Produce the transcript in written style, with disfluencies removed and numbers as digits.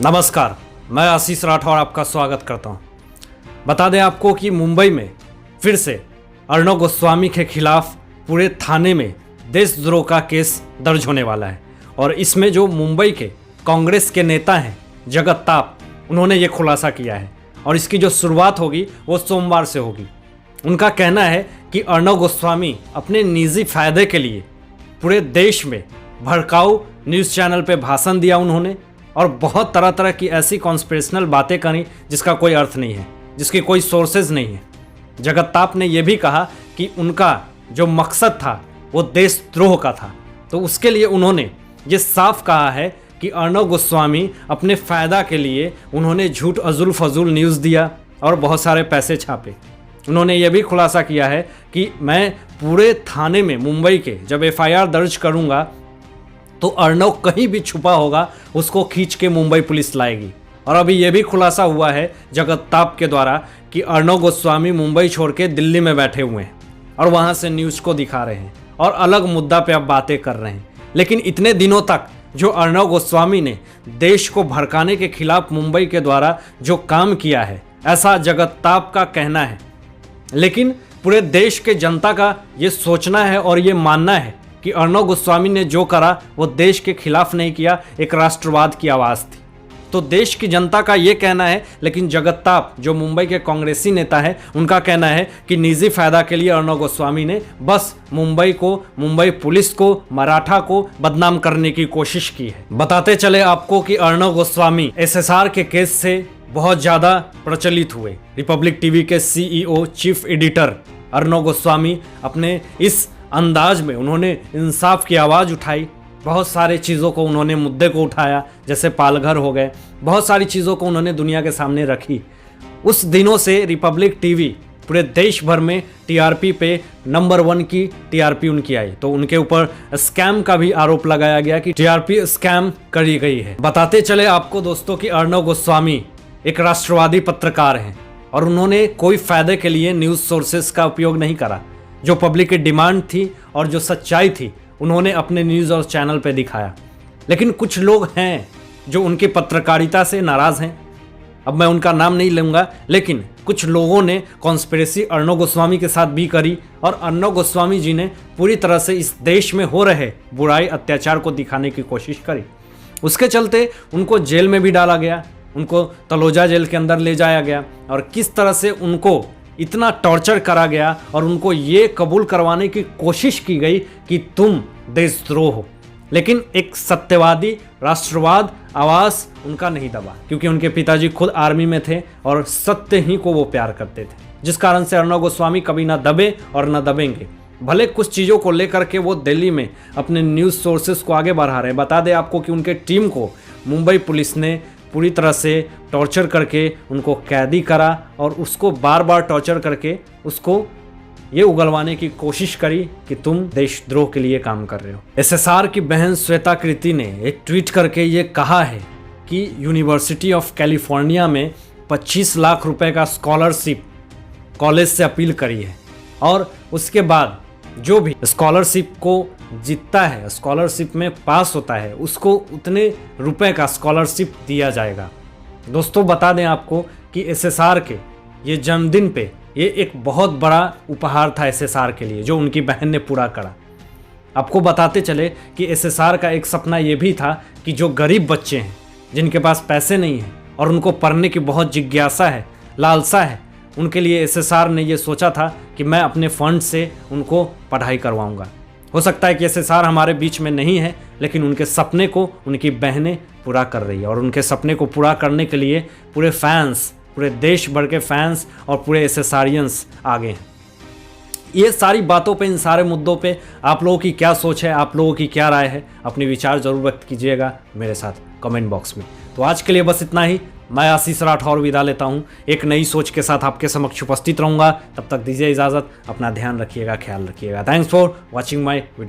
नमस्कार, मैं आशीष राठौर आपका स्वागत करता हूं। बता दें आपको कि मुंबई में फिर से अर्णव गोस्वामी के खिलाफ पूरे थाने में देशद्रोह का केस दर्ज होने वाला है और इसमें जो मुंबई के कांग्रेस के नेता हैं जगत ताप, उन्होंने ये खुलासा किया है और इसकी जो शुरुआत होगी वो सोमवार से होगी। उनका कहना है कि अर्णव गोस्वामी अपने निजी फायदे के लिए पूरे देश में भड़काऊ न्यूज़ चैनल पे भाषण दिया उन्होंने और बहुत तरह तरह की ऐसी कॉन्स्पिरेशनल बातें करी जिसका कोई अर्थ नहीं है, जिसकी कोई सोर्सेज नहीं है। जगत ताप ने यह भी कहा कि उनका जो मकसद था वो देशद्रोह का था, तो उसके लिए उन्होंने ये साफ कहा है कि अर्णव गोस्वामी अपने फ़ायदा के लिए उन्होंने झूठ अजुल फजूल न्यूज़ दिया और बहुत सारे पैसे छापे। उन्होंने ये भी खुलासा किया है कि मैं पूरे थाने में मुंबई के जब एफआईआर दर्ज करूंगा तो अर्णव कहीं भी छुपा होगा उसको खींच के मुंबई पुलिस लाएगी। और अभी ये भी खुलासा हुआ है जगत ताप के द्वारा कि अर्णव गोस्वामी मुंबई छोड़ के दिल्ली में बैठे हुए हैं और वहाँ से न्यूज़ को दिखा रहे हैं और अलग मुद्दा पे अब बातें कर रहे हैं। लेकिन इतने दिनों तक जो अर्णव गोस्वामी ने देश को भड़काने के खिलाफ मुंबई के द्वारा जो काम किया है, ऐसा जगत ताप का कहना है। लेकिन पूरे देश के जनता का ये सोचना है और ये मानना है कि अर्णव गोस्वामी ने जो करा वो देश के खिलाफ नहीं किया, एक राष्ट्रवाद की आवाज़ थी। तो देश की जनता का ये कहना है, लेकिन जगत ताप जो मुंबई के कांग्रेसी नेता है उनका कहना है कि निजी फायदा के लिए अर्णव गोस्वामी ने बस मुंबई को, मुंबई पुलिस को, मराठा को बदनाम करने की कोशिश की है। बताते चले आपको कि अर्णव गोस्वामी एसएसआर के केस से बहुत ज़्यादा प्रचलित हुए। रिपब्लिक टीवी के CEO chief editor Arnab Goswami अपने इस अंदाज में उन्होंने इंसाफ की आवाज़ उठाई, बहुत सारे चीज़ों को उन्होंने मुद्दे को उठाया, जैसे पालघर हो गए, बहुत सारी चीज़ों को उन्होंने दुनिया के सामने रखी। उस दिनों से रिपब्लिक टीवी पूरे देश भर में टीआरपी पे नंबर 1 की टीआरपी उनकी आई। तो उनके ऊपर स्कैम का भी आरोप लगाया गया कि टीआरपी स्कैम करी गई है। बताते चले आपको दोस्तों कि अर्णव गोस्वामी एक राष्ट्रवादी पत्रकार हैं और उन्होंने कोई फ़ायदे के लिए न्यूज़ सोर्सेस का उपयोग नहीं करा। जो पब्लिक की डिमांड थी और जो सच्चाई थी उन्होंने अपने न्यूज़ और चैनल पे दिखाया। लेकिन कुछ लोग हैं जो उनकी पत्रकारिता से नाराज़ हैं। अब मैं उनका नाम नहीं लूँगा, लेकिन कुछ लोगों ने कॉन्स्पिरेसी अर्णव गोस्वामी के साथ भी करी और अर्णव गोस्वामी जी ने पूरी तरह से इस देश में हो रहे बुराई अत्याचार को दिखाने की कोशिश करी। उसके चलते उनको जेल में भी डाला गया, उनको तलोजा जेल के अंदर ले जाया गया और किस तरह से उनको इतना टॉर्चर करा गया और उनको ये कबूल करवाने की कोशिश की गई कि तुम देशद्रोह हो। लेकिन एक सत्यवादी राष्ट्रवाद आवाज़ उनका नहीं दबा, क्योंकि उनके पिताजी खुद आर्मी में थे और सत्य ही को वो प्यार करते थे, जिस कारण से अर्णव गोस्वामी कभी ना दबे और ना दबेंगे। भले कुछ चीज़ों को लेकर के वो दिल्ली में अपने न्यूज़ सोर्सेस को आगे बढ़ा रहे हैं। बता दें आपको कि उनके टीम को मुंबई पुलिस ने पूरी तरह से टॉर्चर करके उनको कैदी करा और उसको बार बार टॉर्चर करके उसको ये उगलवाने की कोशिश करी कि तुम देशद्रोह के लिए काम कर रहे हो। एसएसआर की बहन श्वेता कृति ने एक ट्वीट करके ये कहा है कि यूनिवर्सिटी ऑफ कैलिफोर्निया में 25 लाख रुपए का स्कॉलरशिप कॉलेज से अपील करी है और उसके बाद जो भी स्कॉलरशिप को जीतता है, स्कॉलरशिप में पास होता है, उसको उतने रुपए का स्कॉलरशिप दिया जाएगा। दोस्तों बता दें आपको कि एसएसआर के ये जन्मदिन पे ये एक बहुत बड़ा उपहार था एसएसआर के लिए, जो उनकी बहन ने पूरा करा। आपको बताते चले कि एसएसआर का एक सपना ये भी था कि जो गरीब बच्चे हैं, जिनके पास पैसे नहीं हैं और उनको पढ़ने की बहुत जिज्ञासा है, लालसा है, उनके लिए एसएसआर ने ये सोचा था कि मैं अपने फंड से उनको पढ़ाई करवाऊंगा। हो सकता है कि एसएसआर हमारे बीच में नहीं है, लेकिन उनके सपने को उनकी बहनें पूरा कर रही है और उनके सपने को पूरा करने के लिए पूरे फैंस, पूरे देश भर के फैंस और पूरे एसएसआरियंस आगे हैं। ये सारी बातों पे, इन सारे मुद्दों पे आप लोगों की क्या सोच है, आप लोगों की क्या राय है, अपने विचार जरूर व्यक्त कीजिएगा मेरे साथ कमेंट बॉक्स में। तो आज के लिए बस इतना ही। मैं आशीष राठौर विदा लेता हूँ। एक नई सोच के साथ आपके समक्ष उपस्थित रहूँगा। तब तक दीजिए इजाज़त। अपना ध्यान रखिएगा, ख्याल रखिएगा। Thanks for watching my video.